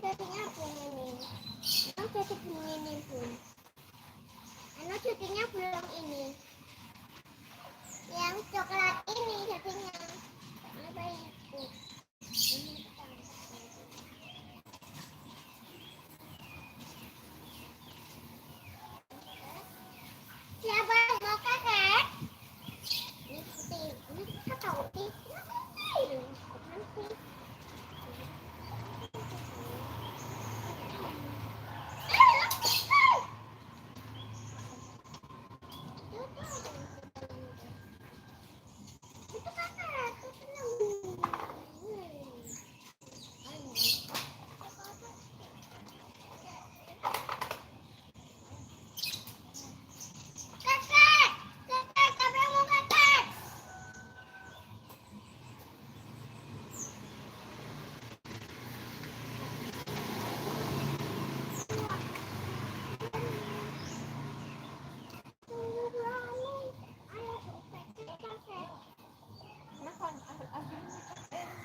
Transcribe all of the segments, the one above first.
cutinya ini. Emang cuti begini pun. Emang cutinya belum ini. Yang coklat ini cutinya. Apa itu? Siapa yang mau kakek? Ini cuti. Ini kita tahu nih.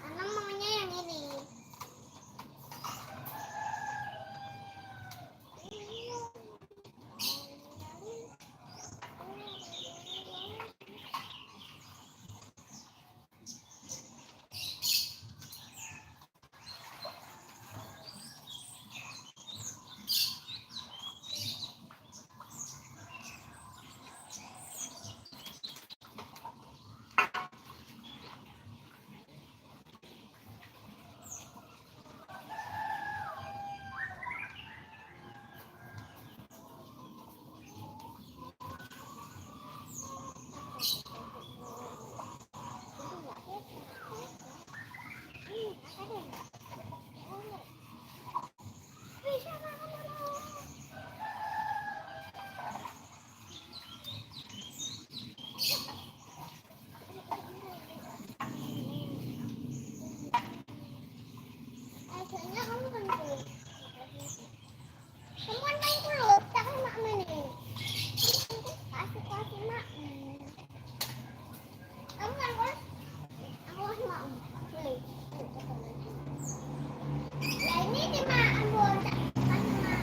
Anak maunya yang ini. Akhirnya kamu kan dulu. Kamu kan main dulu, tak mak ini. Kasih mak. Kamu kan bos? Aku kasih mak. Boleh. Lah ini di mak bos. Kasih mak.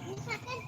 Misalkan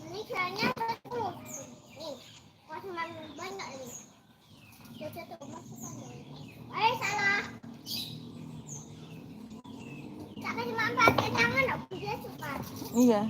Misalnya betul nih, masalah banyak nih. Jadi tuh masukkan dong. Salah. Tak kasih manfaatkan jangan, aku dia cepat. Iya.